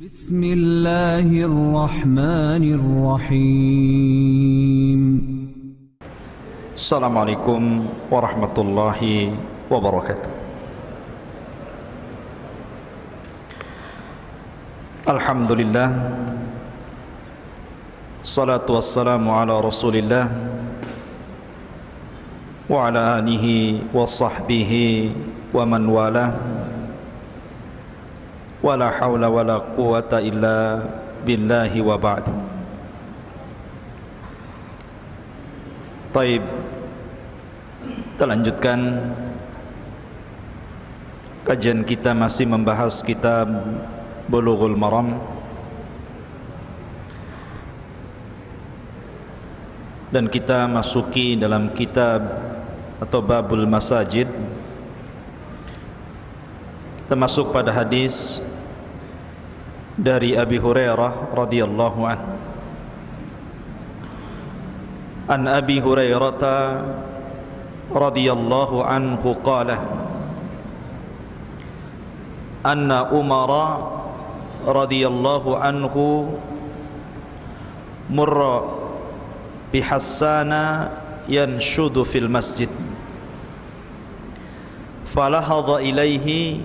Bismillahirrahmanirrahim. Assalamualaikum warahmatullahi wabarakatuh. Alhamdulillah, salatu wassalamu ala rasulillah wa ala alihi wa sahbihi wa man walah. Wala hawla wala quwata illa billahi wa ba'du. Taib, kita lanjutkan kajian kita, masih membahas kitab Bulughul Maram, dan kita masuki dalam kitab atau babul masajid. Kita masuk pada hadis dari Abi Hurairah radhiyallahu anhu. An Abi Hurairah radhiyallahu anhu qala anna Umar radhiyallahu anhu murra bi Hassana yanshudu fil masjid falahadha ilaihi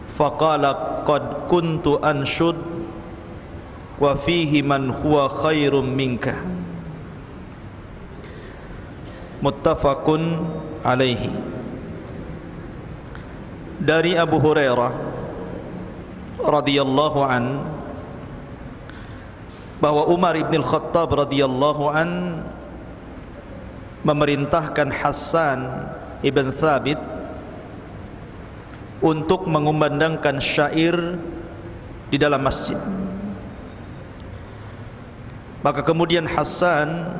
faqala qad kuntu anshud wa fihi man huwa khairum minka. Muttafaqun alaihi. Dari Abu Hurairah radhiyallahu an, bahwa Umar ibn al-Khattab radhiyallahu an memerintahkan Hassan ibn Thabit untuk mengumandangkan syair di dalam masjid. Maka kemudian Hassan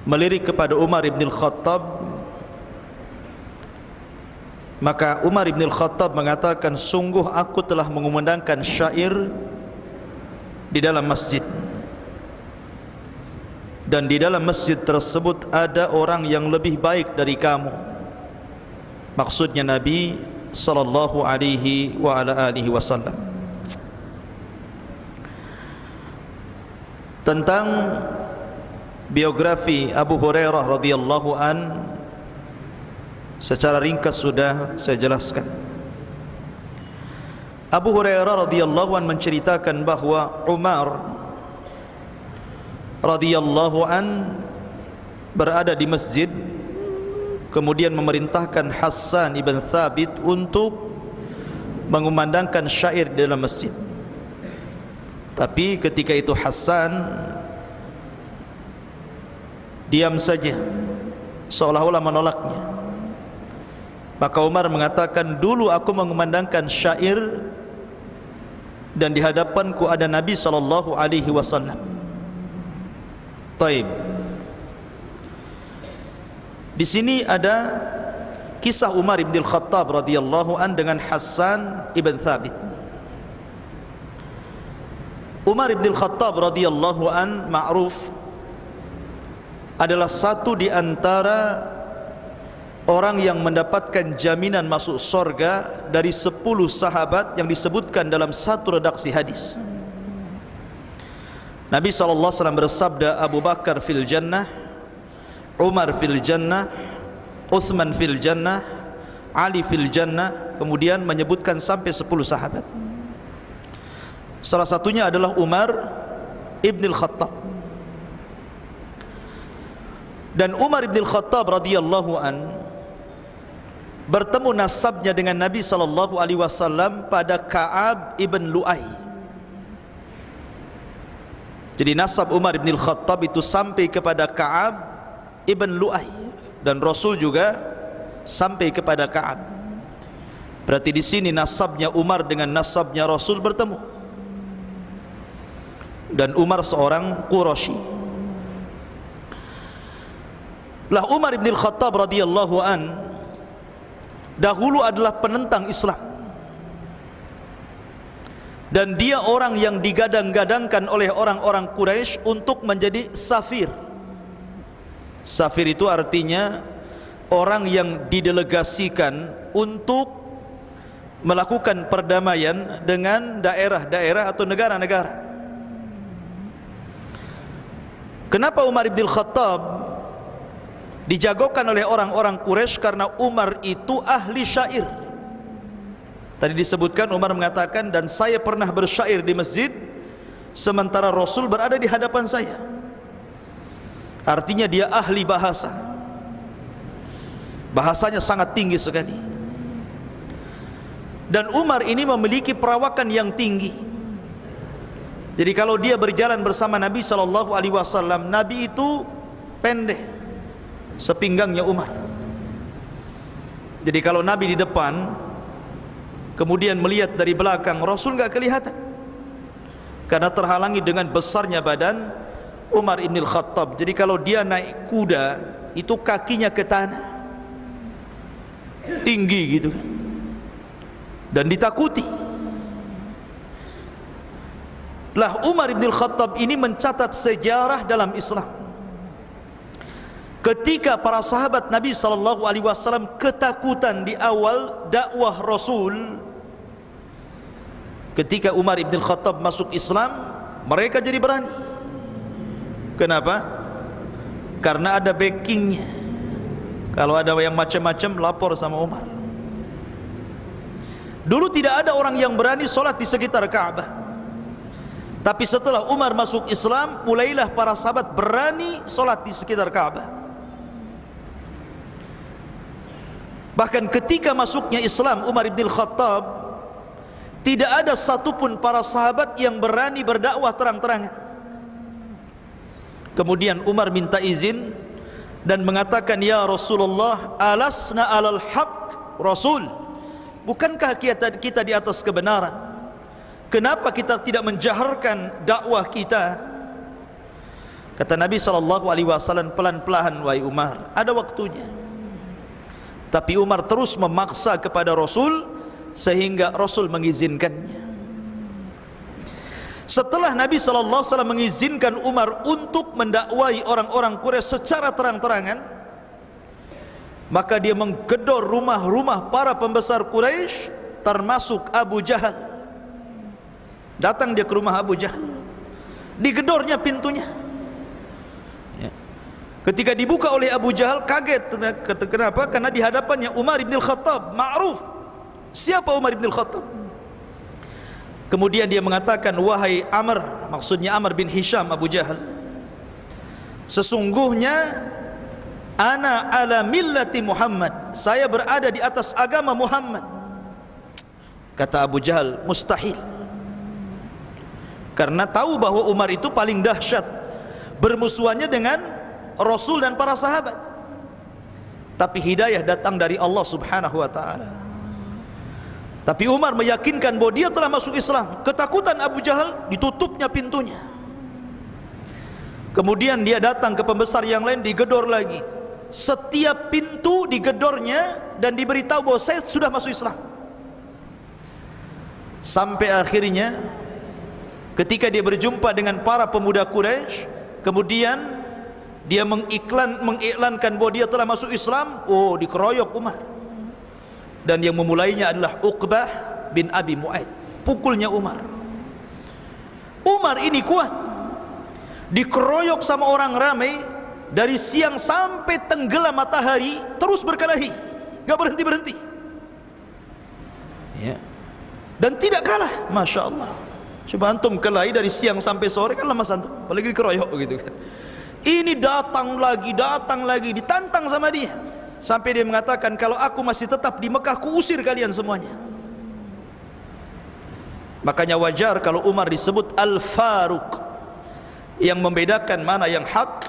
melirik kepada Umar ibn al-Khattab. Maka Umar ibn al-Khattab mengatakan, sungguh aku telah mengumandangkan syair di dalam masjid, dan di dalam masjid tersebut ada orang yang lebih baik dari kamu. Maksudnya Nabi sallallahu alaihi wa ala alihi wasallam. Tentang biografi Abu Hurairah radhiyallahu an secara ringkas sudah saya jelaskan. Abu Hurairah radhiyallahu an menceritakan bahwa Umar radhiyallahu an berada di masjid, kemudian memerintahkan Hassan ibn Thabit untuk mengumandangkan syair di dalam masjid. Tapi ketika itu Hassan diam saja, seolah-olah menolaknya. Maka Umar mengatakan, dulu aku mengumandangkan syair dan di hadapanku ada Nabi sallallahu alaihi wasallam. Taib. Di sini ada kisah Umar ibn al-Khattab radhiyallahu an dengan Hassan ibn Thabit. Umar ibn al-Khattab radhiyallahu an ma'ruf adalah satu di antara orang yang mendapatkan jaminan masuk surga dari 10 sahabat yang disebutkan dalam satu redaksi hadis. Nabi SAW bersabda, Abu Bakar fil jannah, Umar fil jannah, Uthman fil jannah, Ali fil jannah. Kemudian menyebutkan sampai 10 sahabat. Salah satunya adalah Umar ibn al-Khattab. Dan Umar ibn al-Khattab radhiyallahu an bertemu nasabnya dengan Nabi sallallahu alaihi wasallam pada Ka'ab ibn Lu'ay. Jadi nasab Umar ibn al-Khattab itu sampai kepada Ka'ab ibn Lu'ay, dan Rasul juga sampai kepada Ka'ab. Berarti di sini nasabnya Umar dengan nasabnya Rasul bertemu. Dan Umar seorang Quraisy. Lah Umar ibn al-Khattab radhiyallahu an dahulu adalah penentang Islam, dan dia orang yang digadang-gadangkan oleh orang-orang Quraisy untuk menjadi safir. Safir itu artinya orang yang didelegasikan untuk melakukan perdamaian dengan daerah-daerah atau negara-negara. Kenapa Umar bin Khattab dijagokan oleh orang-orang Quraisy? Karena Umar itu ahli syair. Tadi disebutkan Umar mengatakan, dan saya pernah bersyair di masjid sementara Rasul berada di hadapan saya. Artinya dia ahli bahasa. Bahasanya sangat tinggi sekali. Dan Umar ini memiliki perawakan yang tinggi. Jadi kalau dia berjalan bersama Nabi SAW, Nabi itu pendek sepinggangnya Umar. Jadi kalau Nabi di depan, kemudian melihat dari belakang, Rasul nggak kelihatan karena terhalangi dengan besarnya badan Umar ibn Khattab. Jadi kalau dia naik kuda, itu kakinya ke tanah, tinggi gitu kan, dan ditakuti. Lah Umar ibn Khattab ini mencatat sejarah dalam Islam. Ketika para sahabat Nabi SAW ketakutan di awal dakwah Rasul, ketika Umar ibn Khattab masuk Islam, mereka jadi berani. Kenapa? Karena ada backingnya. Kalau ada yang macam-macam, lapor sama Umar. Dulu tidak ada orang yang berani sholat di sekitar Ka'bah. Tapi setelah Umar masuk Islam, mulailah para sahabat berani sholat di sekitar Ka'bah. Bahkan ketika masuknya Islam Umar ibn Khattab, tidak ada satupun para sahabat yang berani berdakwah terang-terangan. Kemudian Umar minta izin dan mengatakan, ya Rasulullah, alasna alal haq Rasul, bukankah kita di atas kebenaran? Kenapa kita tidak menjaharkan dakwah kita? Kata Nabi SAW, pelan-pelan wahai Umar, ada waktunya. Tapi Umar terus memaksa kepada Rasul sehingga Rasul mengizinkannya. Setelah Nabi SAW mengizinkan Umar untuk mendakwai orang-orang Quraisy secara terang-terangan, maka dia menggedor rumah-rumah para pembesar Quraisy, termasuk Abu Jahal. Datang dia ke rumah Abu Jahal, digedornya pintunya. Ketika dibuka oleh Abu Jahal, kaget. Kenapa? Karena di hadapannya Umar ibn Khattab, ma'ruf. Siapa Umar ibn Khattab? Kemudian dia mengatakan, wahai Amr, maksudnya Amr bin Hisham Abu Jahal, sesungguhnya ana ala millati Muhammad, saya berada di atas agama Muhammad. Kata Abu Jahal, mustahil. Karena tahu bahwa Umar itu paling dahsyat bermusuhannya dengan Rasul dan para sahabat. Tapi hidayah datang dari Allah Subhanahu wa ta'ala. Tapi Umar meyakinkan bahwa dia telah masuk Islam. Ketakutan Abu Jahal, ditutupnya pintunya. Kemudian dia datang ke pembesar yang lain, digedor lagi. Setiap pintu digedornya dan diberitahu bahwa saya sudah masuk Islam. Sampai akhirnya ketika dia berjumpa dengan para pemuda Quraisy, kemudian dia mengiklankan bahwa dia telah masuk Islam. Oh, dikeroyok Umar. Dan yang memulainya adalah Uqbah bin Abi Mu'aid. Pukulnya Umar. Umar ini kuat. Dikeroyok sama orang ramai dari siang sampai tenggelam matahari, terus berkelahi, gak berhenti-berhenti. Ya. Dan tidak kalah, Masya Allah. Coba antum kelahi dari siang sampai sore, kan lama antum, apalagi dikeroyok gitu kan. Ini datang lagi, ditantang sama dia, sampai dia mengatakan, kalau aku masih tetap di Mekah, ku usir kalian semuanya. Makanya wajar kalau Umar disebut Al-Faruq, yang membedakan mana yang hak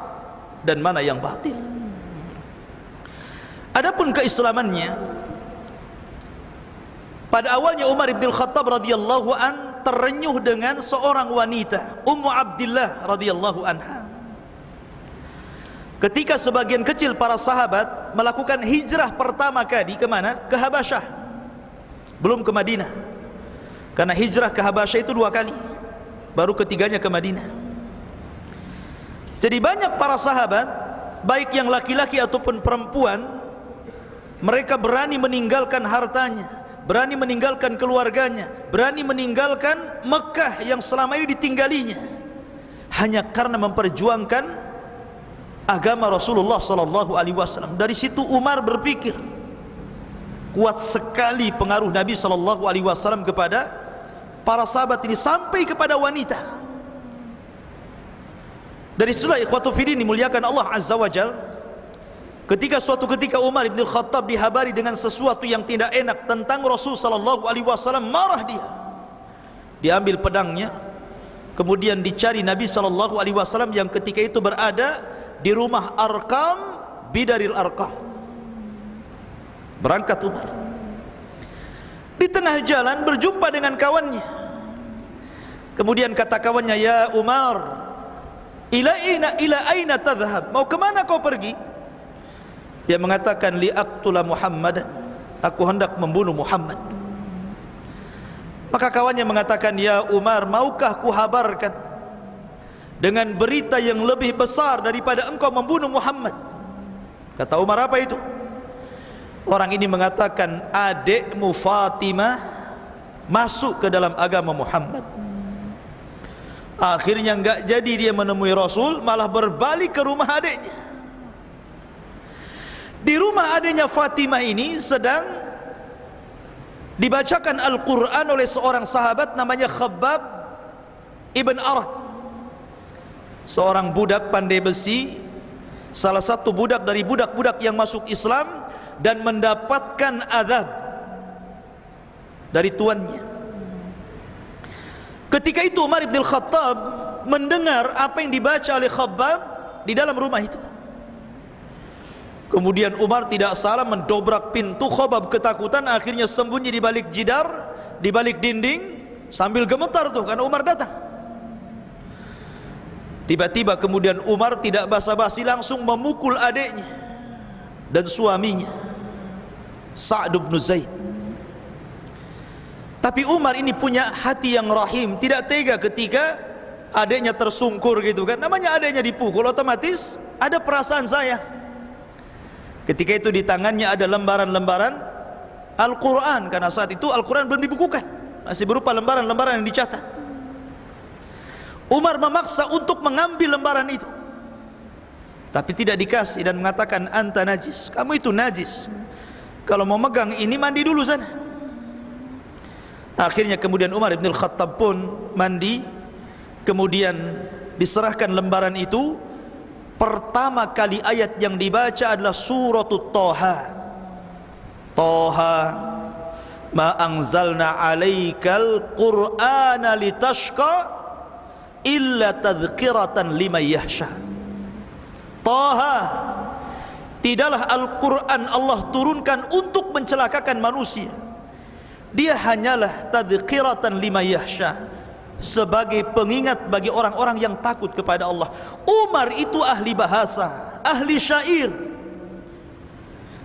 dan mana yang batil. Adapun keislamannya, pada awalnya Umar bin Khattab radhiyallahu an terenyuh dengan seorang wanita, Ummu Abdillah radhiyallahu anha. Ketika sebagian kecil para sahabat melakukan hijrah pertama kali ke mana? Ke Habasyah, belum ke Madinah. Karena hijrah ke Habasyah itu 2 kali, baru ketiganya ke Madinah. Jadi banyak para sahabat, baik yang laki-laki ataupun perempuan, mereka berani meninggalkan hartanya, berani meninggalkan keluarganya, berani meninggalkan Mekah yang selama ini ditinggalinya, hanya karena memperjuangkan agama Rasulullah sallallahu alaihi wasallam. Dari situ Umar berpikir, kuat sekali pengaruh Nabi sallallahu alaihi wasallam kepada para sahabat ini sampai kepada wanita. Dari situlah ikhwatu fiddin dimuliakan Allah azza wajal, ketika suatu ketika Umar bin Khattab dihabari dengan sesuatu yang tidak enak tentang Rasul sallallahu alaihi wasallam, marah dia. Diambil pedangnya, kemudian dicari Nabi sallallahu alaihi wasallam yang ketika itu berada di rumah Arqam bidaril Arqam. Berangkat Umar. Di tengah jalan berjumpa dengan kawannya. Kemudian kata kawannya, "Ya Umar, ila aina tadhhab? Mau kemana kau pergi?" Dia mengatakan, "Li aqtula Muhammadan." Aku hendak membunuh Muhammad. Maka kawannya mengatakan, "Ya Umar, maukah kuhabarkan dengan berita yang lebih besar daripada engkau membunuh Muhammad?" Kata Umar, "Apa itu?" Orang ini mengatakan, "Adikmu Fatimah masuk ke dalam agama Muhammad." Akhirnya enggak jadi dia menemui Rasul, malah berbalik ke rumah adiknya. Di rumah adiknya Fatimah ini sedang dibacakan Al-Quran oleh seorang sahabat namanya Khabbab ibn Arat, seorang budak pandai besi, salah satu budak dari budak-budak yang masuk Islam dan mendapatkan azab dari tuannya. Ketika itu Umar bin Khattab mendengar apa yang dibaca oleh Khabbab di dalam rumah itu. Kemudian Umar tidak salah mendobrak pintu. Khabbab ketakutan, akhirnya sembunyi di balik jidar, di balik dinding, sambil gemetar tuh karena Umar datang. Tiba-tiba kemudian Umar tidak basa-basi langsung memukul adiknya dan suaminya, Sa'd bin Zaid. Tapi Umar ini punya hati yang rahim, tidak tega ketika adiknya tersungkur gitu kan. Namanya adiknya dipukul, otomatis ada perasaan sayang. Ketika itu di tangannya ada lembaran-lembaran Al-Quran, karena saat itu Al-Quran belum dibukukan, masih berupa lembaran-lembaran yang dicatat. Umar memaksa untuk mengambil lembaran itu, tapi tidak dikasih dan mengatakan, "Anta najis, kamu itu najis. Kalau mau megang ini mandi dulu sana." Akhirnya kemudian Umar bin Khattab pun mandi, kemudian diserahkan lembaran itu. Pertama kali ayat yang dibaca adalah suratut Thaha. Thaha ma anzalna 'alaikal Qur'ana litashqa illa tadhkiratan liman yakhsha. Thaha, tidaklah Al-Quran Allah turunkan untuk mencelakakan manusia. Dia hanyalah tadhkiratan liman yakhsha, sebagai pengingat bagi orang-orang yang takut kepada Allah. Umar itu ahli bahasa, ahli syair.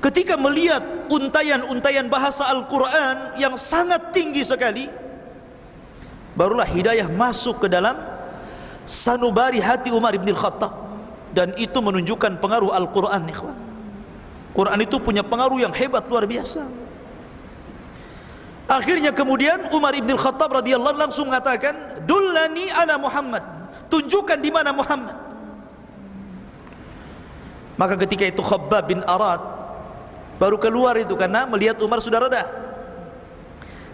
Ketika melihat untayan-untayan bahasa Al-Quran yang sangat tinggi sekali, barulah hidayah masuk ke dalam sanubari hati Umar bin Khattab. Dan itu menunjukkan pengaruh Al-Quran, ikhwan. Quran itu punya pengaruh yang hebat, luar biasa. Akhirnya kemudian Umar bin Khattab radhiyallahu anhu langsung mengatakan, "Dullani ala Muhammad." Tunjukkan di mana Muhammad. Maka ketika itu Khabbab bin Arat baru keluar itu karena melihat Umar sudah reda.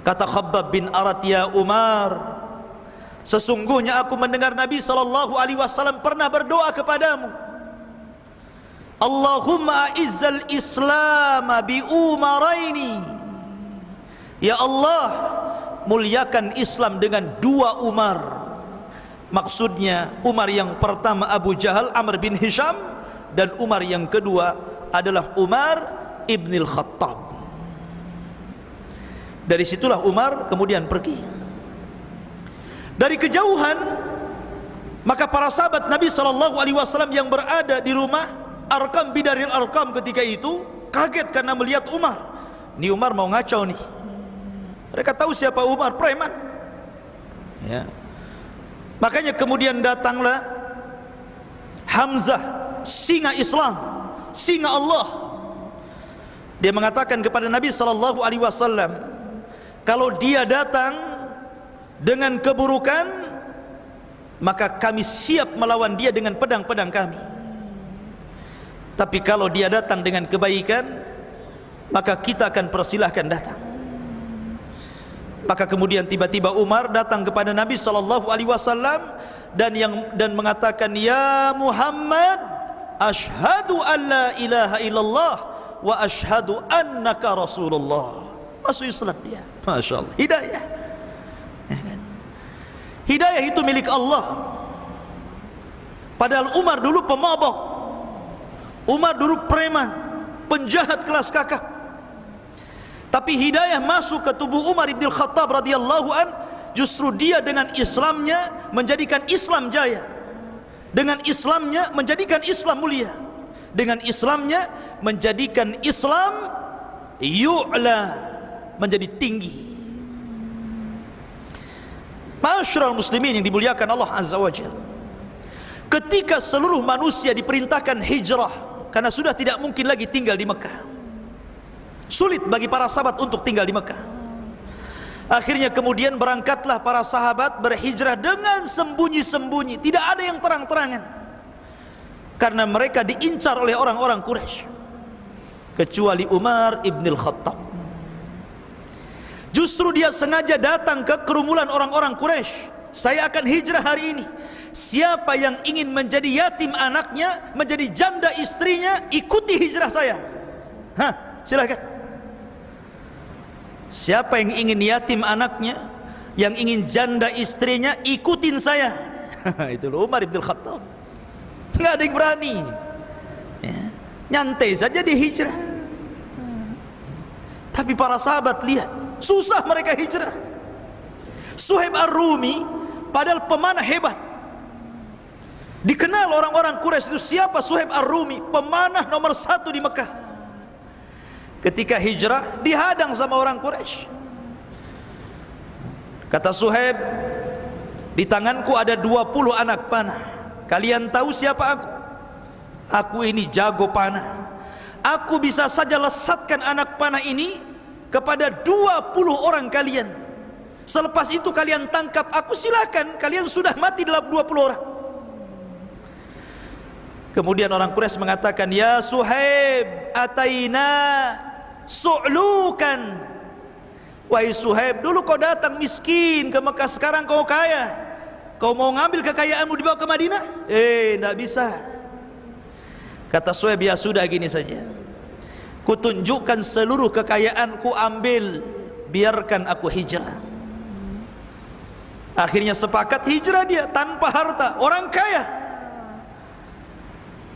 Kata Khabbab bin Arat, "Ya Umar, sesungguhnya aku mendengar Nabi sallallahu alaihi wasallam pernah berdoa kepadamu, Allahumma izzal Islam bi umaraini." Ya Allah, muliakan Islam dengan dua Umar. Maksudnya Umar yang pertama Abu Jahal, Amr bin Hisham, dan Umar yang kedua adalah Umar ibnil Khattab. Dari situlah Umar kemudian pergi. Dari kejauhan, maka para sahabat Nabi SAW yang berada di rumah Arqam bidaril Arqam ketika itu kaget karena melihat Umar. Ini Umar mau ngacau nih. Mereka tahu siapa Umar, preman. Ya. Makanya kemudian datanglah Hamzah, singa Islam, singa Allah. Dia mengatakan kepada Nabi sallallahu alaihi wasallam, Kalau dia datang dengan keburukan, maka kami siap melawan dia dengan pedang-pedang kami. Tapi kalau dia datang dengan kebaikan, maka kita akan persilahkan datang. Maka kemudian tiba-tiba Umar datang kepada Nabi SAW dan mengatakan, ya Muhammad, asyhadu an la ilaha illallah wa asyhadu annaka Rasulullah. Masuk Islam dia. Masya Allah, hidayah. Hidayah itu milik Allah. Padahal Umar dulu pemabok, Umar dulu preman, penjahat kelas kakap. Tapi hidayah masuk ke tubuh Umar ibn Khattab radhiyallahu an, justru dia dengan Islamnya menjadikan Islam jaya, dengan Islamnya menjadikan Islam mulia, dengan Islamnya menjadikan Islam yu'la, menjadi tinggi. Ma'asyiral muslimin yang dimuliakan Allah Azza wa Jalla, ketika seluruh manusia diperintahkan hijrah karena sudah tidak mungkin lagi tinggal di Mekah, sulit bagi para sahabat untuk tinggal di Mekah. Akhirnya kemudian berangkatlah para sahabat berhijrah dengan sembunyi-sembunyi, tidak ada yang terang-terangan, karena mereka diincar oleh orang-orang Quraisy, kecuali Umar ibn Khattab. Justru dia sengaja datang ke kerumunan orang-orang Quraisy. Saya akan hijrah hari ini. Siapa yang ingin menjadi yatim anaknya, menjadi janda istrinya, ikuti hijrah saya. Silakan. Siapa yang ingin yatim anaknya, yang ingin janda istrinya, ikutin saya. Itu Umar ibn Khattab. Nggak ada yang berani. Ya. Nyantai saja dia hijrah. Tapi para sahabat lihat, susah mereka hijrah. Suhaib Ar-Rumi padahal pemanah hebat, dikenal orang-orang Quraisy itu. Siapa Suhaib Ar-Rumi? Pemanah nomor 1 di Mekah. Ketika hijrah dihadang sama orang Quraisy. Kata Suhaib, di tanganku ada 20 anak panah. Kalian tahu siapa aku? Aku ini jago panah. Aku bisa saja lesatkan anak panah ini kepada 20 orang kalian. Selepas itu kalian tangkap aku, silakan, kalian sudah mati dalam 20 orang. Kemudian orang Quraisy mengatakan, ya Suhaib, ataina su'lukan. Wahai Suhaib, dulu kau datang miskin ke Mekah, sekarang kau kaya. Kau mau ngambil kekayaanmu dibawa ke Madinah? Tidak bisa. Kata Suhaib, ya sudah, gini saja, kutunjukkan seluruh kekayaanku, ambil, biarkan aku hijrah. Akhirnya sepakat hijrah dia tanpa harta, orang kaya.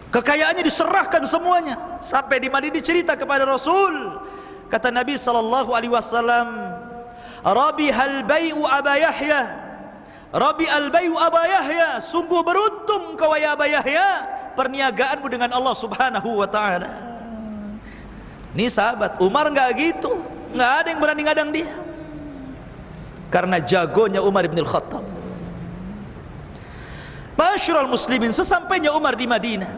Kekayaannya diserahkan semuanya. Sampai di Madinah dicerita kepada Rasul. Kata Nabi SAW, Rabihal bai'u Aba Yahya, Rabi'al bai'u Aba Yahya, sungguh beruntung kau ya Aba Yahya, perniagaanmu dengan Allah Subhanahu wa ta'ala. Ini sahabat. Umar enggak gitu, enggak ada yang berani ngadang dia, karena jagonya Umar ibn Khattab. Ma'asyiral muslimin, sesampainya Umar di Madinah,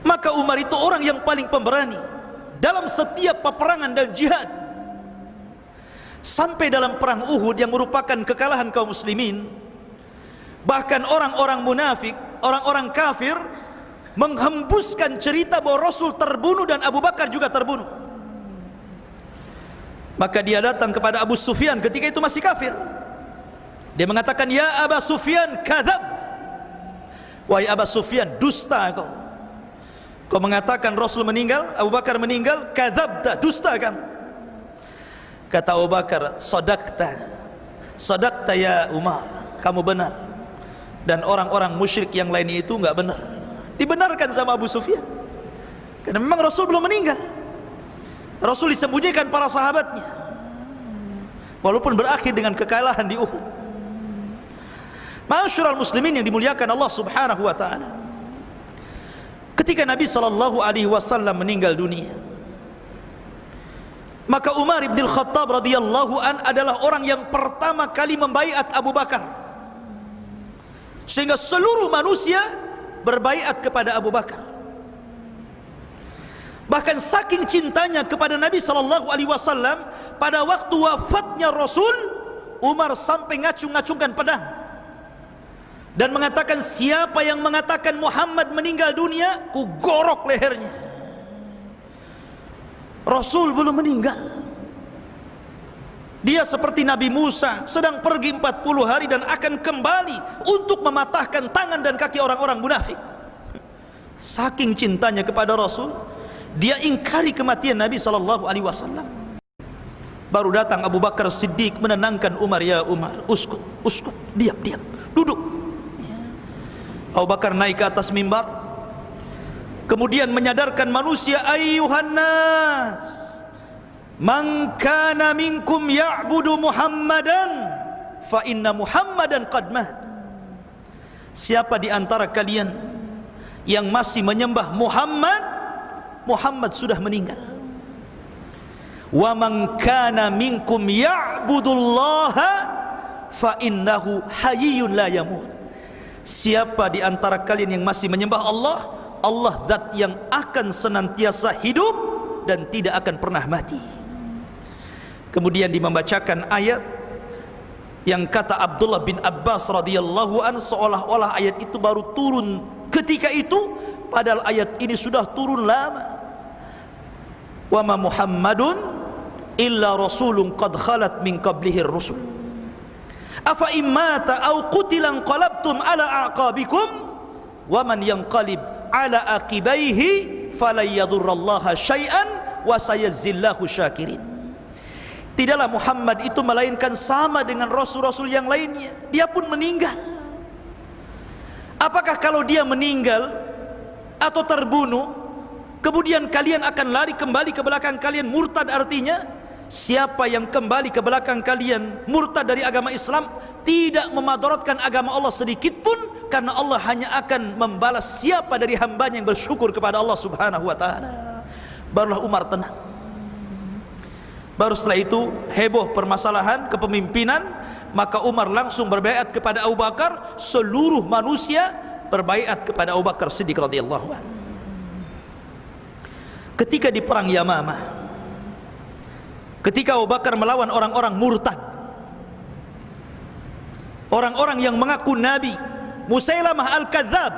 maka Umar itu orang yang paling pemberani dalam setiap peperangan dan jihad. Sampai dalam perang Uhud yang merupakan kekalahan kaum muslimin, bahkan orang-orang munafik, orang-orang kafir menghembuskan cerita bahwa Rasul terbunuh dan Abu Bakar juga terbunuh. Maka dia datang kepada Abu Sufyan ketika itu masih kafir. Dia mengatakan, ya Aba Sufyan, kadzab. Wahai Aba Sufyan, dusta kau. Kau mengatakan Rasul meninggal, Abu Bakar meninggal, kadzabta, dusta kamu. Kata Abu Bakar, sadaqta, sadaqta ya Umar, kamu benar. Dan orang-orang musyrik yang lainnya itu enggak benar. Dibenarkan sama Abu Sufyan, karena memang Rasul belum meninggal. Rasul disembunyikan para sahabatnya, walaupun berakhir dengan kekalahan di Uhud. Ma'asyiral muslimin yang dimuliakan Allah Subhanahu wa ta'ala, ketika Nabi SAW meninggal dunia, maka Umar ibn Khattab radhiyallahu an adalah orang yang pertama kali membaiat Abu Bakar, sehingga seluruh manusia berbaiat kepada Abu Bakar. Bahkan saking cintanya kepada Nabi SAW, pada waktu wafatnya Rasul, Umar sampai ngacung-ngacungkan pedang dan mengatakan, siapa yang mengatakan Muhammad meninggal dunia, ku gorok lehernya. Rasul belum meninggal. Dia seperti Nabi Musa, sedang pergi 40 hari dan akan kembali untuk mematahkan tangan dan kaki orang-orang munafik. Saking cintanya kepada Rasul, dia ingkari kematian Nabi SAW. Baru datang Abu Bakar Siddiq menenangkan Umar, ya Umar, uskut, uskut, diam, diam, duduk. Abu Bakar naik ke atas mimbar, kemudian menyadarkan manusia, ayyuhan nas, man kana minkum ya'budu Muhammadan fa inna Muhammadan qad mat. Siapa di antara kalian yang masih menyembah Muhammad, Muhammad sudah meninggal. Wa man kana minkum ya'budullaha fa innahu hayyun la yamut. Siapa di antara kalian yang masih menyembah Allah, Allah zat yang akan senantiasa hidup dan tidak akan pernah mati. Kemudian dimembacakan ayat yang kata Abdullah bin Abbas radhiyallahu an, seolah-olah ayat itu baru turun ketika itu, padahal ayat ini sudah turun lama. Wa ma Muhammadun illa rasulun qad khalat min qablihi ar-rusul afa immata aw qutilan qalabtum ala aqabikum wa man yanqalib ala aqibaihi falan yadurrallaha syai'an wa sayajzillahu syakirin. Tidaklah Muhammad itu melainkan sama dengan rasul-rasul yang lainnya, dia pun meninggal. Apakah kalau dia meninggal atau terbunuh, kemudian kalian akan lari kembali ke belakang kalian murtad? Artinya siapa yang kembali ke belakang kalian murtad dari agama Islam tidak memadaratkan agama Allah sedikit pun, karena Allah hanya akan membalas siapa dari hambanya yang bersyukur kepada Allah Subhanahu wa ta'ala. Barulah Umar tenang. Baru setelah itu heboh permasalahan kepemimpinan, maka Umar langsung berbaiat kepada Abu Bakar. Seluruh manusia berbaiat kepada Abu Bakar Siddiq radhiyallahu anhu. Ketika di perang Yamamah, ketika Abu Bakar melawan orang-orang murtad, orang-orang yang mengaku nabi, Musailamah al-Kadzab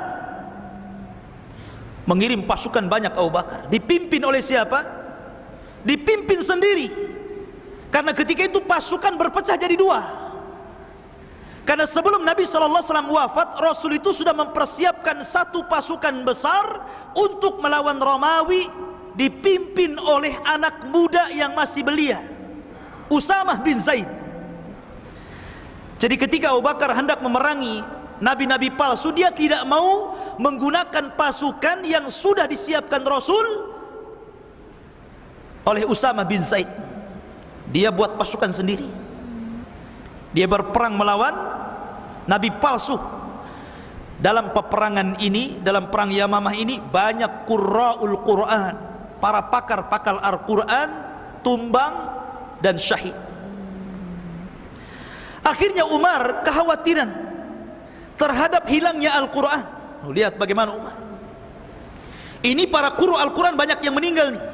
mengirim pasukan banyak. Abu Bakar dipimpin oleh siapa? Dipimpin sendiri. Karena ketika itu pasukan berpecah jadi dua. Karena sebelum Nabi SAW wafat, Rasul itu sudah mempersiapkan satu pasukan besar untuk melawan Romawi, dipimpin oleh anak muda yang masih belia, Usamah bin Zaid. Jadi ketika Abu Bakar hendak memerangi nabi-nabi palsu, dia tidak mau menggunakan pasukan yang sudah disiapkan Rasul oleh Usamah bin Zaid. Dia buat pasukan sendiri. Dia berperang melawan nabi palsu. Dalam peperangan ini, dalam perang Yamamah ini, banyak qurra'ul Quran, para pakar-pakar Al-Quran tumbang dan syahid. Akhirnya Umar kekhawatiran terhadap hilangnya Al-Quran. Lihat bagaimana Umar. Ini para qurra Al-Quran banyak yang meninggal nih.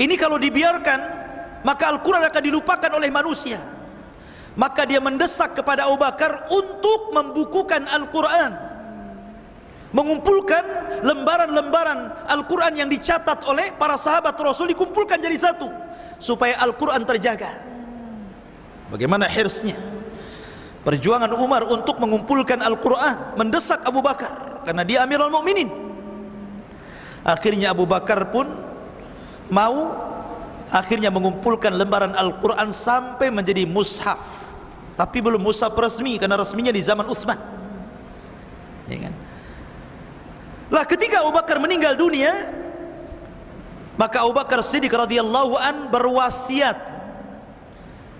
Ini kalau dibiarkan, maka Al-Quran akan dilupakan oleh manusia. Maka dia mendesak kepada Abu Bakar untuk membukukan Al-Quran, mengumpulkan lembaran-lembaran Al-Quran yang dicatat oleh para sahabat Rasul, dikumpulkan jadi satu supaya Al-Quran terjaga. Bagaimana hirsnya, perjuangan Umar untuk mengumpulkan Al-Quran, mendesak Abu Bakar karena dia Amirul Mukminin. Akhirnya Abu Bakar pun mau, akhirnya mengumpulkan lembaran Al-Quran sampai menjadi mushaf. Tapi belum mushaf resmi, karena resminya di zaman Utsman, ya kan? Lah ketika Abu Bakar meninggal dunia, maka Abu Bakar Siddiq radhiyallahu an berwasiat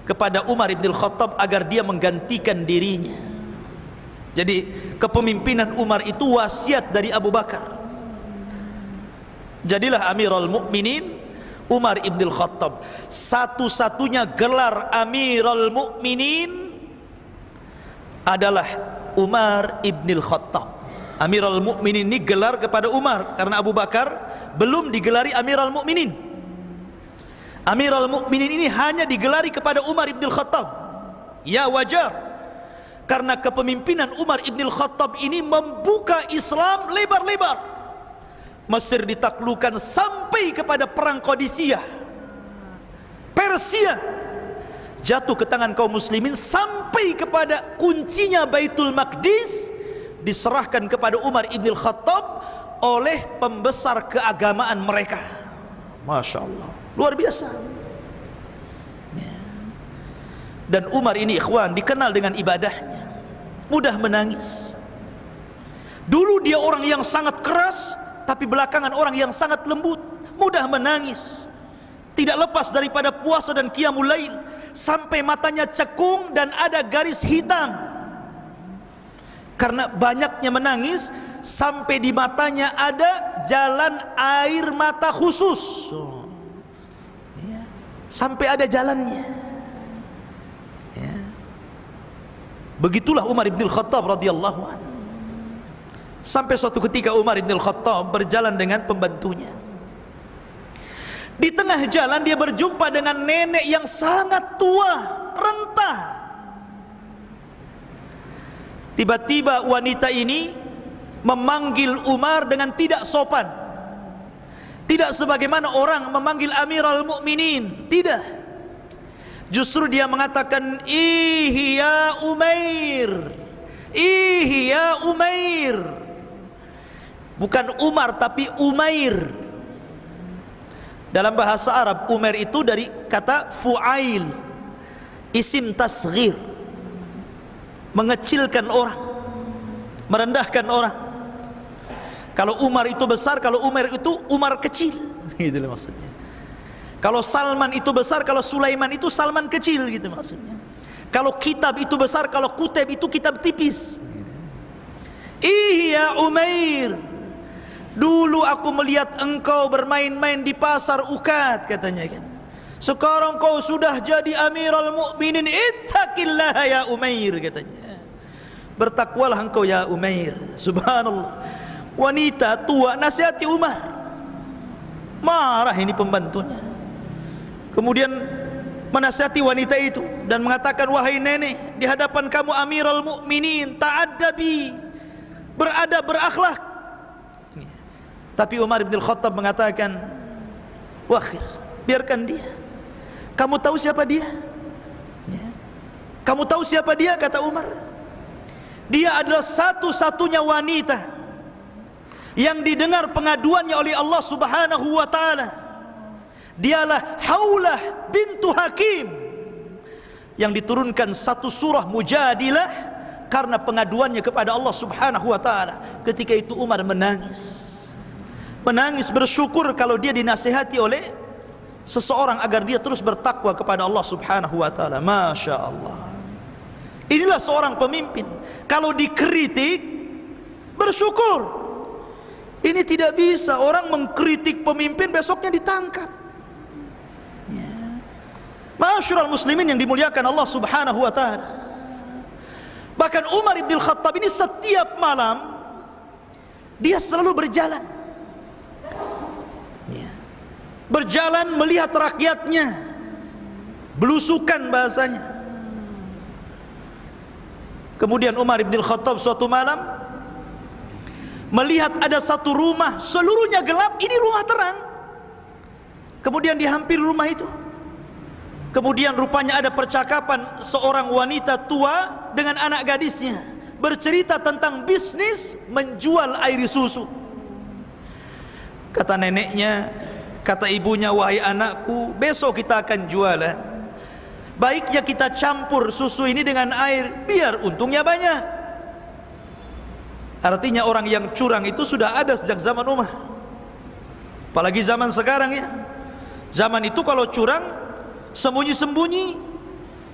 kepada Umar ibn Khattab agar dia menggantikan dirinya. Jadi kepemimpinan Umar itu wasiat dari Abu Bakar. Jadilah Amirul Mukminin Umar ibn Khattab. Satu-satunya gelar Amirul Mukminin adalah Umar ibn Khattab. Amirul Mukminin ini gelar kepada Umar, karena Abu Bakar belum digelari Amirul Mukminin. Amirul Mukminin ini hanya digelari kepada Umar ibn Khattab. Ya wajar, karena kepemimpinan Umar ibn Khattab ini membuka Islam lebar-lebar. Mesir ditaklukkan sampai kepada perang Qadisiyah. Persia jatuh ke tangan kaum muslimin sampai kepada kuncinya Baitul Maqdis diserahkan kepada Umar ibn Khattab oleh pembesar keagamaan mereka. Masya Allah, luar biasa. Dan Umar ini ikhwan dikenal dengan ibadahnya, mudah menangis. Dulu dia orang yang sangat keras, tapi belakangan orang yang sangat lembut, mudah menangis, tidak lepas daripada puasa dan qiyamul lail, sampai matanya cekung dan ada garis hitam karena banyaknya menangis, sampai di matanya ada jalan air mata khusus, sampai ada jalannya. Begitulah Umar ibn Khattab radhiyallahu anhu. Sampai suatu ketika Umar ibn Khattab berjalan dengan pembantunya. Di tengah jalan dia berjumpa dengan nenek yang sangat tua, renta. Tiba-tiba wanita ini memanggil Umar dengan tidak sopan, tidak sebagaimana orang memanggil Amirul Mukminin, tidak. Justru dia mengatakan, "Ihi ya Umair, ihi ya Umair." Bukan Umar tapi Umair. Dalam bahasa Arab Umair itu dari kata fu'ail, isim tasghir, mengecilkan orang, merendahkan orang. Kalau Umar itu besar, kalau Umar itu Umar kecil, gitu maksudnya. Kalau Salman itu besar, kalau Sulaiman itu Salman kecil, gitu maksudnya. Kalau kitab itu besar, kalau kutub itu kitab tipis. Iya Umair, dulu aku melihat engkau bermain-main di pasar Ukat, katanya kan. Sekarang kau sudah jadi Amirul Mukminin, ittaqillah ya Umair, katanya. Bertakwalah engkau ya Umair. Subhanallah, wanita tua nasihati Umar. Marah ini pembantunya. Kemudian menasihati wanita itu dan mengatakan, wahai nenek, di hadapan kamu Amirul Mukminin, ta'addabi, beradab, berakhlak. Tapi Umar bin Khattab mengatakan, wakhir, biarkan dia. Kamu tahu siapa dia? Kamu tahu siapa dia? Kata Umar. Dia adalah satu-satunya wanita yang didengar pengaduannya oleh Allah Subhanahu wa ta'ala. Dialah Haulah bintu Hakim yang diturunkan satu surah Mujadilah karena pengaduannya kepada Allah Subhanahu wa ta'ala. Ketika itu Umar menangis, menangis bersyukur kalau dia dinasihati oleh seseorang agar dia terus bertakwa kepada Allah Subhanahu wa ta'ala. Masya Allah, inilah seorang pemimpin. Kalau dikritik bersyukur. Ini tidak bisa orang mengkritik pemimpin besoknya ditangkap. Ma'asyiral muslimin yang dimuliakan Allah Subhanahu wa ta'ala. Bahkan Umar ibn Khattab ini setiap malam dia selalu berjalan, berjalan melihat rakyatnya, belusukan bahasanya. Kemudian Umar ibn Khattab suatu malam melihat ada satu rumah seluruhnya gelap, ini rumah terang. Kemudian dihampiri rumah itu. Kemudian rupanya ada percakapan seorang wanita tua dengan anak gadisnya, bercerita tentang bisnis menjual air susu. Kata neneknya, kata ibunya, wahai anakku, besok kita akan jualan. Baiknya kita campur susu ini dengan air, biar untungnya banyak. Artinya orang yang curang itu sudah ada sejak zaman Umar. Apalagi zaman sekarang ya. Zaman itu kalau curang sembunyi-sembunyi.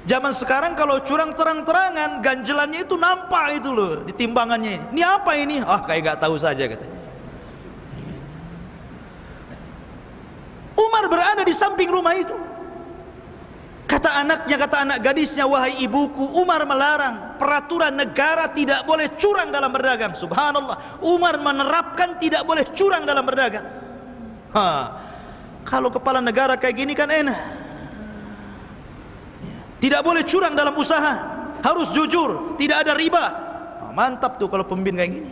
Zaman sekarang kalau curang terang-terangan, ganjelannya itu nampak itu loh di timbangannya. Ini apa ini? Ah, kayak gak tahu saja katanya. Umar berada di samping rumah itu. Kata anaknya, kata anak gadisnya, wahai ibuku, Umar melarang, peraturan negara tidak boleh curang dalam berdagang. Subhanallah, Umar menerapkan tidak boleh curang dalam berdagang. Kalau kepala negara kayak gini kan enak. Tidak boleh curang dalam usaha, harus jujur, tidak ada riba. Mantap tuh kalau pemimpin kayak gini.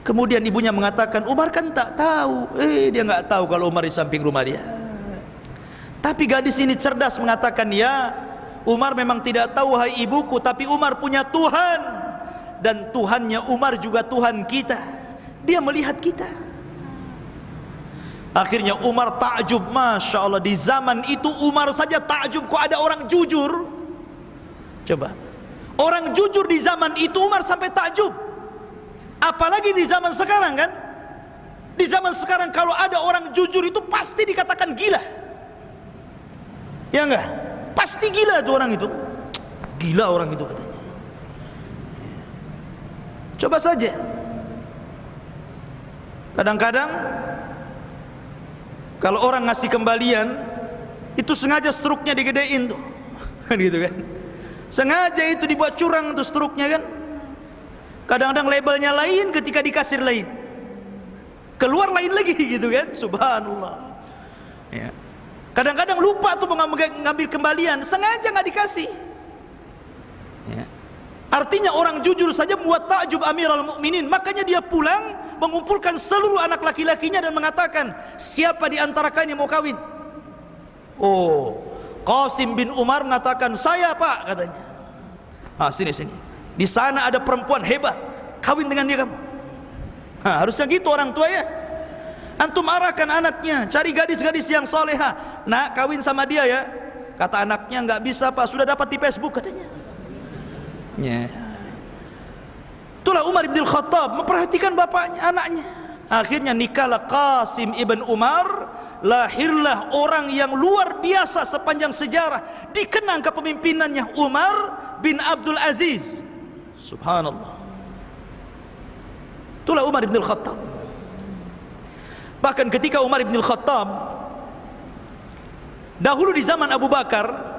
Kemudian ibunya mengatakan, Umar kan tak tahu. Dia nggak tahu kalau Umar di samping rumah dia. Tapi gadis ini cerdas mengatakan, ya, Umar memang tidak tahu, hai ibuku, tapi Umar punya Tuhan, dan Tuhannya Umar juga Tuhan kita. Dia melihat kita. Akhirnya Umar takjub, Masya Allah, di zaman itu Umar saja takjub, kok ada orang jujur. Coba, orang jujur di zaman itu Umar sampai takjub, apalagi di zaman sekarang kan. Di zaman sekarang kalau ada orang jujur itu pasti dikatakan gila, ya enggak? Pasti gila tuh orang itu. Gila orang itu katanya. Coba saja, kadang-kadang kalau orang ngasih kembalian itu sengaja struknya digedein tuh, kan gitu kan? Sengaja itu dibuat curang tuh struknya kan? Kadang-kadang labelnya lain, ketika dikasir lain, keluar lain lagi gitu kan? Subhanallah. Ya. Kadang-kadang lupa tuh mengambil kembalian, sengaja nggak dikasih. Ya. Artinya orang jujur saja buat takjub Amirul Mukminin. Makanya dia pulang mengumpulkan seluruh anak laki-lakinya dan mengatakan, siapa di antara kalian yang mau kawin? Oh, Qasim bin Umar mengatakan, saya pak, katanya. Sini. Di sana ada perempuan hebat, kawin dengan dia kamu. Harusnya gitu orang tua ya. Antum arahkan anaknya, cari gadis-gadis yang soleha. Nak, kawin sama dia ya. Kata anaknya, nggak bisa pak, sudah dapat di Facebook katanya. Ya. Itulah Umar bin Khattab memperhatikan bapaknya, anaknya. Akhirnya nikahlah Qasim ibn Umar. Lahirlah orang yang luar biasa sepanjang sejarah, dikenang kepemimpinannya, Umar bin Abdul Aziz. Subhanallah. Itulah Umar bin Khattab. Bahkan ketika Umar bin Khattab dahulu di zaman Abu Bakar,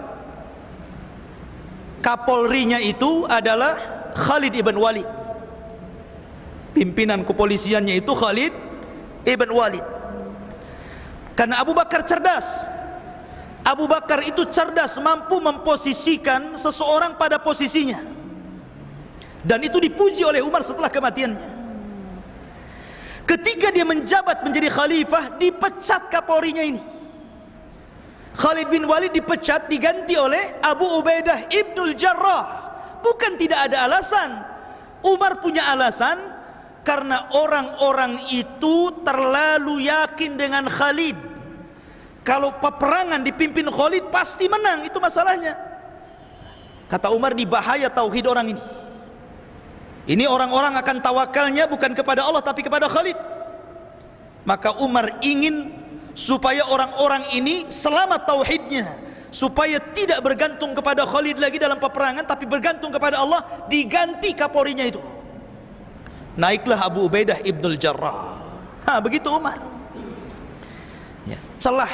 Kapolrinya itu adalah Khalid ibn Walid. Pimpinan kepolisiannya itu Khalid ibn Walid. Karena Abu Bakar cerdas. Abu Bakar itu cerdas, mampu memposisikan seseorang pada posisinya. Dan itu dipuji oleh Umar setelah kematiannya. Ketika dia menjabat menjadi khalifah, dipecat Kapolrinya ini. Khalid bin Walid dipecat, diganti oleh Abu Ubaidah Ibnul Jarrah. Bukan tidak ada alasan. Umar punya alasan, karena orang-orang itu terlalu yakin dengan Khalid. Kalau peperangan dipimpin Khalid pasti menang, itu masalahnya. Kata Umar, di bahaya tauhid orang ini. Ini orang-orang akan tawakalnya bukan kepada Allah tapi kepada Khalid. Maka Umar ingin supaya orang-orang ini selamat tauhidnya, supaya tidak bergantung kepada Khalid lagi dalam peperangan, tapi bergantung kepada Allah. Diganti Kapolrinya itu, naiklah Abu Ubaidah Ibnul Jarrah. Begitu Umar. Ya, celah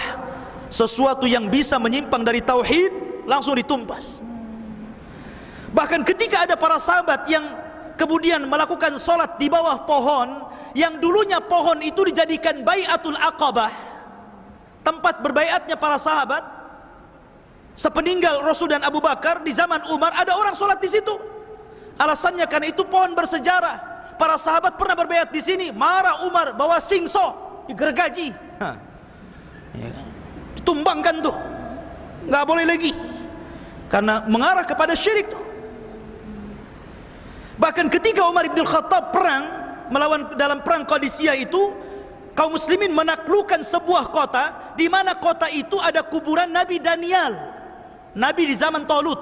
sesuatu yang bisa menyimpang dari tauhid langsung ditumpas. Bahkan ketika ada para sahabat yang kemudian melakukan sholat di bawah pohon, yang dulunya pohon itu dijadikan Bai'atul Aqabah, tempat berbaiatnya para sahabat sepeninggal Rasul dan Abu Bakar. Di zaman Umar ada orang sholat di situ. Alasannya karena itu pohon bersejarah. Para sahabat pernah berbaiat di sini. Marah Umar, bawa singso, digergaji, ditumbangkan tuh, nggak boleh lagi, karena mengarah kepada syirik tuh. Bahkan ketika Umar bin Khattab perang melawan dalam perang Qadisiyah itu, kaum muslimin menaklukkan sebuah kota, di mana kota itu ada kuburan Nabi Daniel, Nabi di zaman Talut,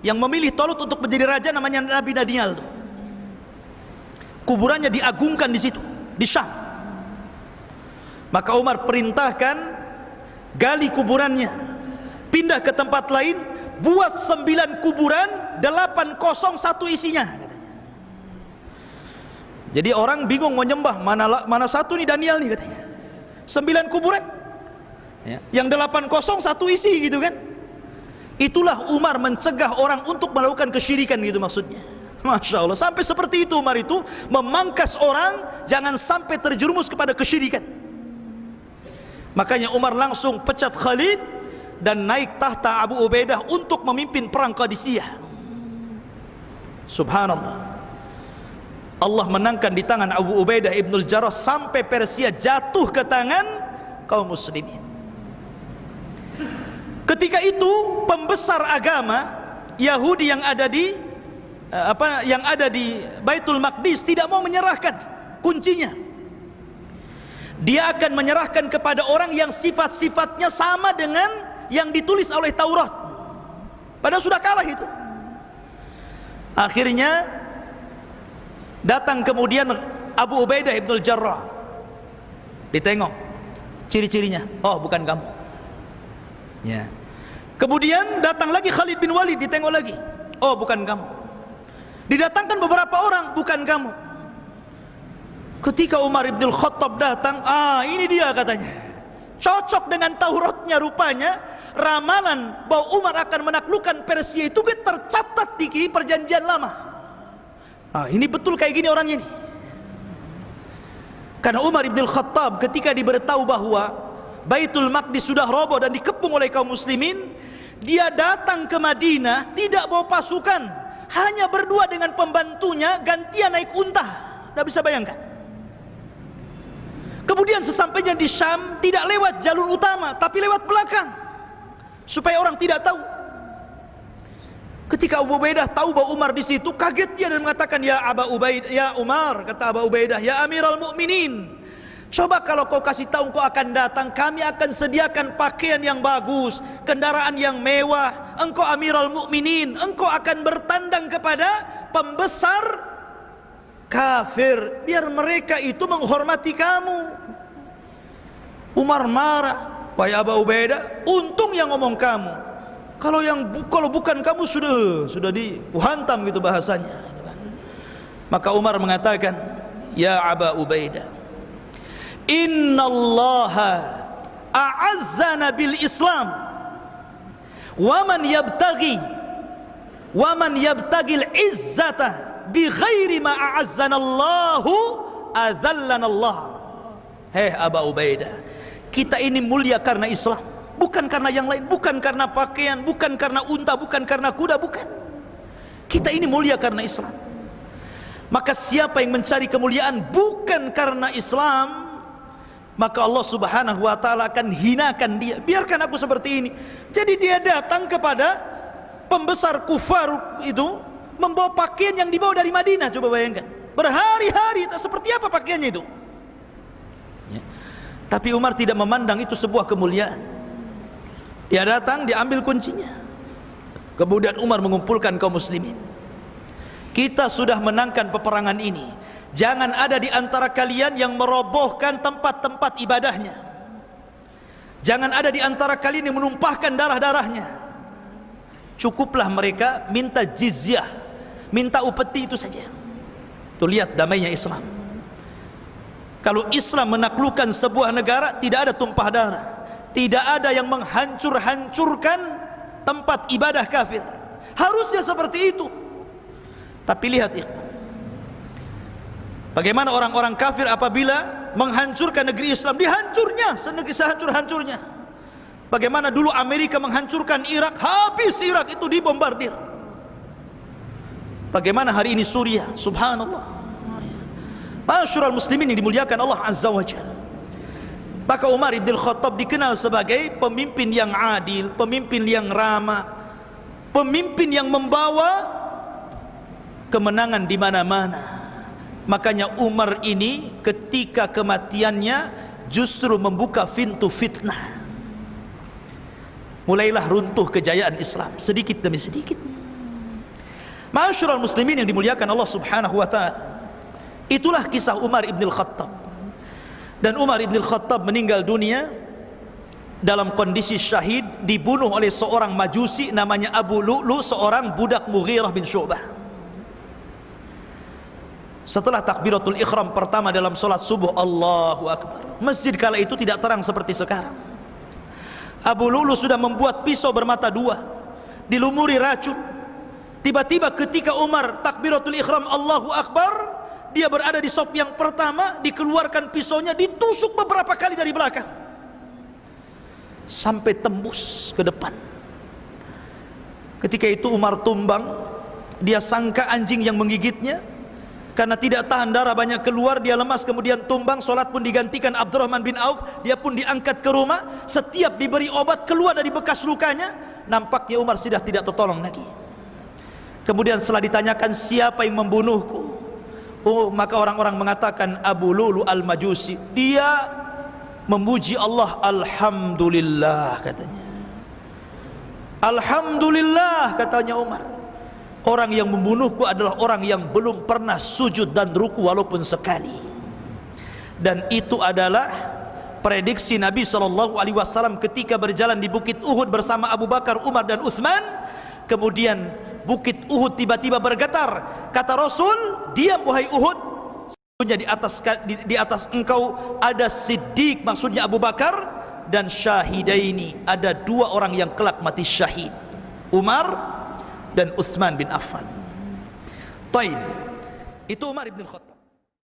yang memilih Talut untuk menjadi raja, namanya Nabi Daniel. Kuburannya diagungkan di situ, di Syam. Maka Umar perintahkan gali kuburannya, pindah ke tempat lain, buat 9 kuburan, 8 kosong, 1 isinya. Jadi orang bingung mau nyembah, mana satu nih Daniel nih katanya. 9 kuburan, yang 8 kosong, 1 isi gitu kan. Itulah Umar mencegah orang untuk melakukan kesyirikan gitu maksudnya. Masya Allah, sampai seperti itu Umar itu memangkas orang jangan sampai terjerumus kepada kesyirikan. Makanya Umar langsung pecat Khalid dan naik tahta Abu Ubaidah untuk memimpin perang Qadisiyah. Subhanallah, Allah menangkan di tangan Abu Ubaidah ibnul Jarrah sampai Persia jatuh ke tangan kaum muslimin. Ketika itu pembesar agama Yahudi yang ada di Baitul Maqdis tidak mau menyerahkan kuncinya. Dia akan menyerahkan kepada orang yang sifat-sifatnya sama dengan yang ditulis oleh Taurat. Padahal sudah kalah itu. Akhirnya datang kemudian Abu Ubaidah ibnul Jarrah. Ditengok ciri-cirinya, oh bukan kamu. Ya. Kemudian datang lagi Khalid bin Walid, ditengok lagi, oh bukan kamu. Didatangkan beberapa orang, bukan kamu. Ketika Umar ibn Khattab datang, ini dia katanya, cocok dengan Tauratnya rupanya. Ramalan bahwa Umar akan menaklukkan Persia itu tercatat di perjanjian lama. Ini betul kayak gini orangnya ini. Karena Umar ibn Khattab ketika diberitahu bahwa Baitul Maqdis sudah roboh dan dikepung oleh kaum muslimin, dia datang ke Madinah tidak bawa pasukan, hanya berdua dengan pembantunya, gantian naik unta. Tidak bisa bayangkan. Kemudian sesampainya di Syam tidak lewat jalur utama tapi lewat belakang supaya orang tidak tahu. Ketika Abu Ubaidah tahu bahwa Umar di situ, kaget dia dan mengatakan, "Ya Abu Ubaidah, ya Umar," kata Abu Ubaidah, "ya Amirul Mukminin, coba kalau kau kasih tahu kau akan datang, kami akan sediakan pakaian yang bagus, kendaraan yang mewah. Engkau Amirul Mukminin, engkau akan bertandang kepada pembesar kafir biar mereka itu menghormati kamu." Umar marah, "Wahai Abu Ubaidah, untung yang ngomong kamu. Kalau bukan kamu sudah dihantam," gitu bahasanya. Maka Umar mengatakan, "Ya Abu Ubaidah, innallaha a'azzana bil Islam wa man yabtaghi al-izzata bi ghairi ma a'azzana Allahu adzallana Allah." Hei Abu Ubaidah, kita ini mulia karena Islam, bukan karena yang lain, bukan karena pakaian, bukan karena unta, bukan karena kuda, bukan. Kita ini mulia karena Islam. Maka siapa yang mencari kemuliaan bukan karena Islam, maka Allah Subhanahu wa taala akan hinakan dia. Biarkan aku seperti ini. Jadi dia datang kepada pembesar kufar itu membawa pakaian yang dibawa dari Madinah. Coba bayangkan, berhari-hari, seperti apa pakaiannya itu ya. Tapi Umar tidak memandang itu sebuah kemuliaan. Dia datang, diambil kuncinya. Kemudian Umar mengumpulkan kaum muslimin. Kita sudah menangkan peperangan ini. Jangan ada di antara kalian yang merobohkan tempat-tempat ibadahnya. Jangan ada di antara kalian yang menumpahkan darah-darahnya. Cukuplah mereka minta jizyah, minta upeti, itu saja. Tuh lihat damainya Islam. Kalau Islam menaklukkan sebuah negara, tidak ada tumpah darah, tidak ada yang menghancur-hancurkan tempat ibadah kafir. Harusnya seperti itu. Tapi lihat ya, bagaimana orang-orang kafir apabila menghancurkan negeri Islam, dihancurnya sehancur-hancurnya. Bagaimana dulu Amerika menghancurkan Irak, habis Irak itu dibombardir. Bagaimana hari ini Suriah, subhanallah. Masyurul muslimin yang dimuliakan Allah Azza wa Jalla. Maka Umar ibn Khattab dikenal sebagai pemimpin yang adil, pemimpin yang ramah, pemimpin yang membawa kemenangan di mana-mana. Makanya Umar ini ketika kematiannya justru membuka pintu fitnah. Mulailah runtuh kejayaan Islam sedikit demi sedikit. Masyurul muslimin yang dimuliakan Allah Subhanahu wa taala. Itulah kisah Umar ibn Khattab. Dan Umar ibn Khattab meninggal dunia dalam kondisi syahid, dibunuh oleh seorang majusi namanya Abu Lu'lu, seorang budak Mughirah bin Syu'bah. Setelah takbiratul ikhram pertama dalam solat subuh, Allahu Akbar, masjid kala itu tidak terang seperti sekarang. Abu Lu'lu sudah membuat pisau bermata dua, dilumuri racun, Tiba-tiba ketika Umar takbiratul ihram Allahu Akbar, dia berada di saf yang pertama, dikeluarkan pisaunya, ditusuk beberapa kali dari belakang sampai tembus ke depan. Ketika itu Umar tumbang, dia sangka anjing yang menggigitnya. Karena tidak tahan darah banyak keluar, dia lemas, kemudian tumbang. Solat pun digantikan Abdurrahman bin Auf, dia pun diangkat ke rumah. Setiap diberi obat keluar dari bekas lukanya, nampaknya Umar sudah tidak tertolong lagi. Kemudian setelah ditanyakan siapa yang membunuhku, maka orang-orang mengatakan Abu Lulu al-Majusi. Dia memuji Allah, alhamdulillah katanya. Alhamdulillah katanya Umar. Orang yang membunuhku adalah orang yang belum pernah sujud dan ruku walaupun sekali. Dan itu adalah prediksi Nabi SAW ketika berjalan di Bukit Uhud bersama Abu Bakar, Umar dan Utsman. Kemudian Bukit Uhud tiba-tiba bergetar. Kata Rasul, diam wahai Uhud, sesungguhnya di atas engkau ada Siddiq, maksudnya Abu Bakar, dan Syahidaini, ada dua orang yang kelak mati syahid, Umar dan Utsman bin Affan. Taib, itu Umar bin Khattab.